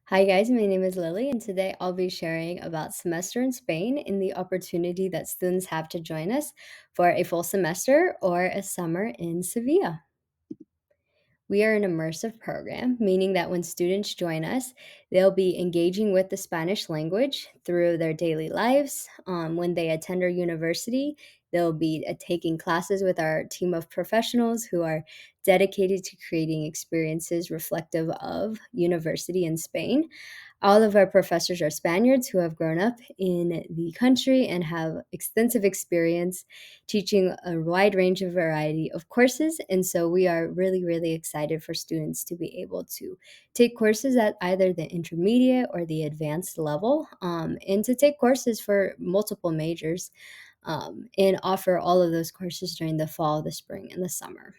Hi guys, my name is Lily, and today I'll be sharing about semester in Spain and the opportunity that students have to join us for a full semester or a summer in Sevilla. We are an immersive program, meaning that when students join us, they'll be engaging with the Spanish language through their daily lives. When they attend our university, they'll be taking classes with our team of professionals who are dedicated to creating experiences reflective of university in Spain. All of our professors are Spaniards who have grown up in the country and have extensive experience teaching a wide range of variety of courses. And so we are really, really excited for students to be able to take courses at either the intermediate or the advanced level, and to take courses for multiple majors, and offer all of those courses during the fall, the spring, and the summer.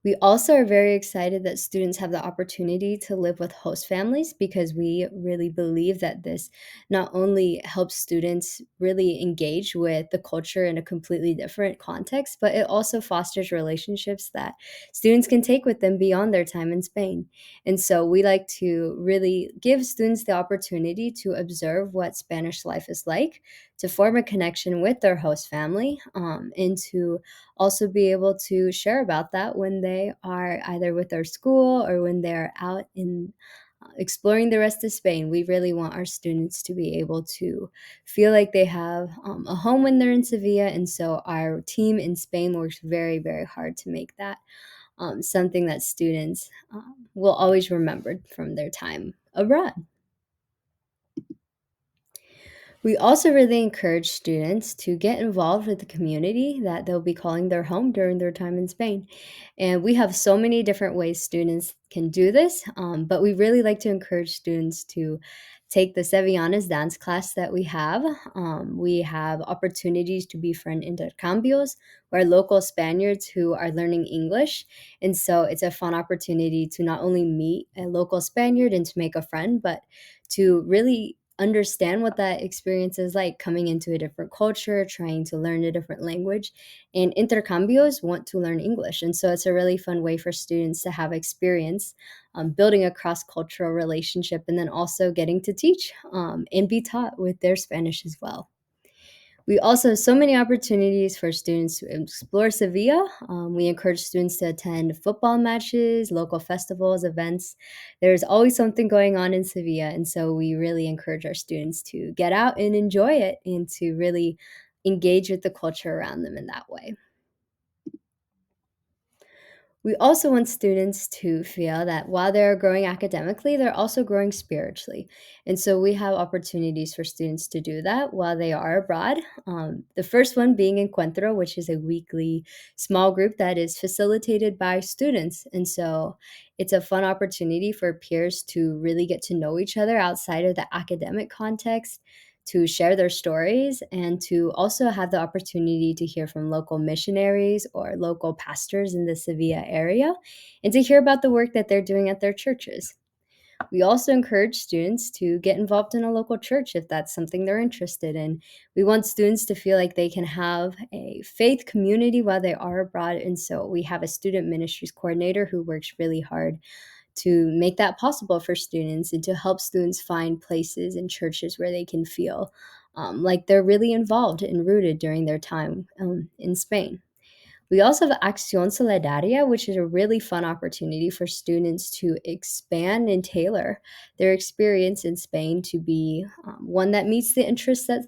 We also are very excited that students have the opportunity to live with host families because we really believe that this not only helps students really engage with the culture in a completely different context, but it also fosters relationships that students can take with them beyond their time in Spain. And so we like to really give students the opportunity to observe what Spanish life is like, to form a connection with their host family, and to also be able to share about that when they are either with their school or when they're out in exploring the rest of Spain. We really want our students to be able to feel like they have a home when they're in Sevilla. And so our team in Spain works very, very hard to make that something that students will always remember from their time abroad. We also really encourage students to get involved with the community that they'll be calling their home during their time in Spain. And we have so many different ways students can do this, but we really like to encourage students to take the Sevillanas dance class that we have. We have opportunities to befriend intercambios, where local Spaniards who are learning English. And so it's a fun opportunity to not only meet a local Spaniard and to make a friend, but to really understand what that experience is like coming into a different culture, trying to learn a different language. And intercambios want to learn English. And so it's a really fun way for students to have experience building a cross cultural relationship and then also getting to teach and be taught with their Spanish as well. We also have so many opportunities for students to explore Sevilla. We encourage students to attend football matches, local festivals, events. There's always something going on in Sevilla, and so we really encourage our students to get out and enjoy it and to really engage with the culture around them in that way. We also want students to feel that while they're growing academically, they're also growing spiritually. And so we have opportunities for students to do that while they are abroad. The first one being Encuentro, which is a weekly small group that is facilitated by students. And so it's a fun opportunity for peers to really get to know each other outside of the academic context, to share their stories, and to also have the opportunity to hear from local missionaries or local pastors in the Sevilla area and to hear about the work that they're doing at their churches. We also encourage students to get involved in a local church if that's something they're interested in. We want students to feel like they can have a faith community while they are abroad. And so we have a student ministries coordinator who works really hard to make that possible for students and to help students find places and churches where they can feel like they're really involved and rooted during their time in Spain. We also have Acción Solidaria, which is a really fun opportunity for students to expand and tailor their experience in Spain to be one that meets the interests that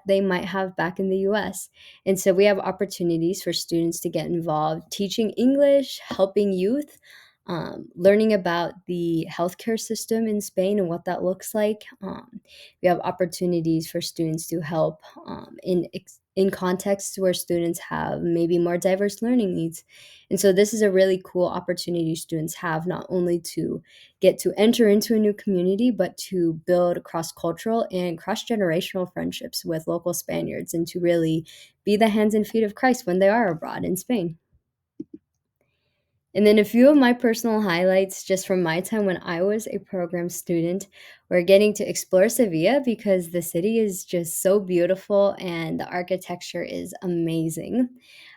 they might have back in the US. And so we have opportunities for students to get involved teaching English, helping youth, learning about the healthcare system in Spain and what that looks like. We have opportunities for students to help in contexts where students have maybe more diverse learning needs. And so this is a really cool opportunity students have not only to get to enter into a new community, but to build cross-cultural and cross-generational friendships with local Spaniards and to really be the hands and feet of Christ when they are abroad in Spain. And then a few of my personal highlights just from my time when I was a program student were getting to explore Sevilla because the city is just so beautiful and the architecture is amazing.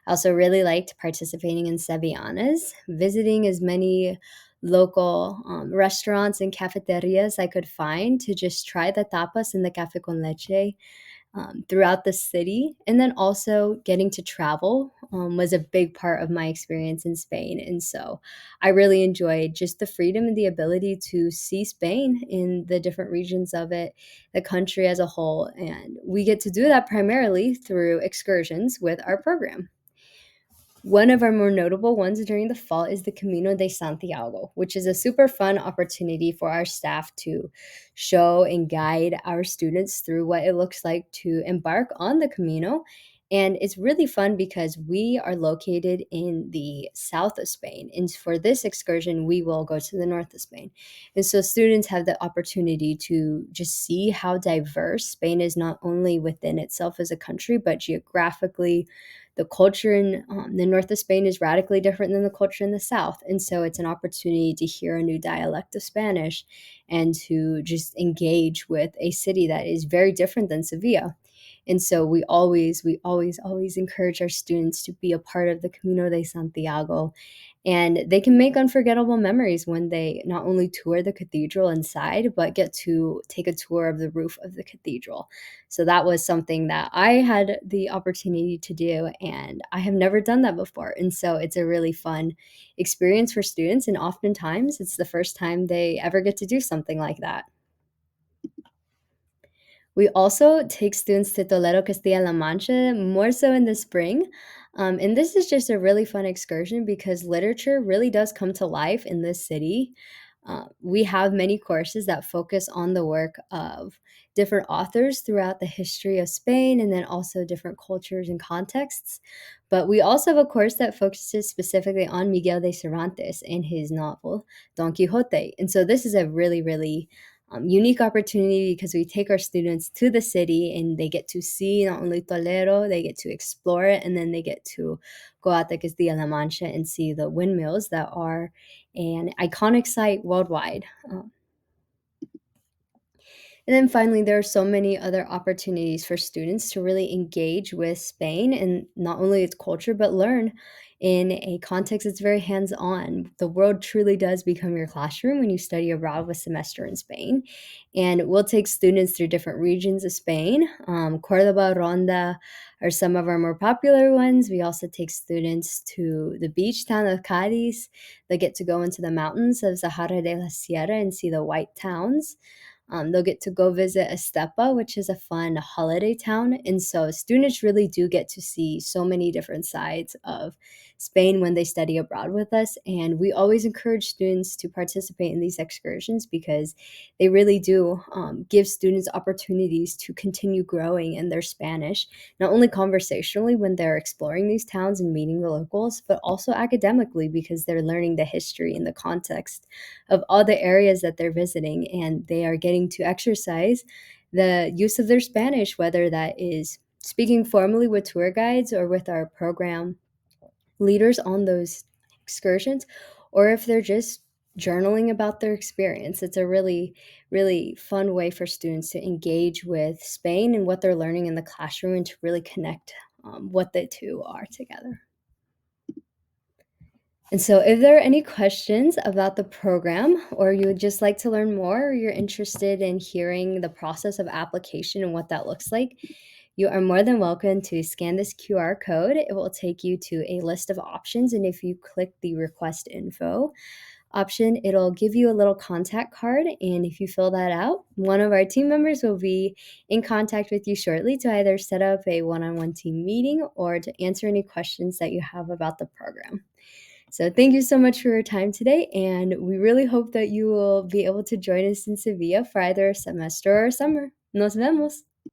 I also really liked participating in Sevillanas, visiting as many local restaurants and cafeterias I could find to just try the tapas and the cafe con leche throughout the city. And then also getting to travel was a big part of my experience in Spain. And so I really enjoyed just the freedom and the ability to see Spain in the different regions of it, the country as a whole. And we get to do that primarily through excursions with our program. One of our more notable ones during the fall is the Camino de Santiago, which is a super fun opportunity for our staff to show and guide our students through what it looks like to embark on the Camino. And it's really fun because we are located in the south of Spain. And for this excursion, we will go to the north of Spain. And so students have the opportunity to just see how diverse Spain is, not only within itself as a country, but geographically. The culture in the north of Spain is radically different than the culture in the south. And so it's an opportunity to hear a new dialect of Spanish and to just engage with a city that is very different than Sevilla. And so we always encourage our students to be a part of the Camino de Santiago, and they can make unforgettable memories when they not only tour the cathedral inside, but get to take a tour of the roof of the cathedral. So that was something that I had the opportunity to do, and I have never done that before. And so it's a really fun experience for students, and oftentimes it's the first time they ever get to do something like that. We also take students to Toledo, Castilla-La Mancha, more so in the spring. And this is just a really fun excursion because literature really does come to life in this city. We have many courses that focus on the work of different authors throughout the history of Spain and then also different cultures and contexts. But we also have a course that focuses specifically on Miguel de Cervantes and his novel, Don Quixote. And so this is a really unique opportunity because we take our students to the city and they get to see not only Toledo, they get to explore it, and then they get to go out to Castilla-La Mancha and see the windmills that are an iconic site worldwide. And then finally, there are so many other opportunities for students to really engage with Spain and not only its culture, but learn in a context that's very hands on. The world truly does become your classroom when you study abroad with semester in Spain. And we'll take students through different regions of Spain. Cordoba, Ronda are some of our more popular ones. We also take students to the beach town of Cadiz. They get to go into the mountains of Zahara de la Sierra and see the white towns. They'll get to go visit Estepa, which is a fun holiday town. And so students really do get to see so many different sides of Spain when they study abroad with us. And we always encourage students to participate in these excursions because they really do give students opportunities to continue growing in their Spanish, not only conversationally when they're exploring these towns and meeting the locals, but also academically because they're learning the history and the context of all the areas that they're visiting, and they are getting to exercise the use of their Spanish, whether that is speaking formally with tour guides or with our program leaders on those excursions, or if they're just journaling about their experience. It's a really fun way for students to engage with Spain and what they're learning in the classroom and to really connect what the two are together. And so, if there are any questions about the program, or you would just like to learn more, or you're interested in hearing the process of application and what that looks like, you are more than welcome to scan this QR code. It will take you to a list of options. And if you click the request info option, it'll give you a little contact card. And if you fill that out, one of our team members will be in contact with you shortly to either set up a one on one team meeting or to answer any questions that you have about the program. So thank you so much for your time today, and we really hope that you will be able to join us in Sevilla for either a semester or summer. Nos vemos!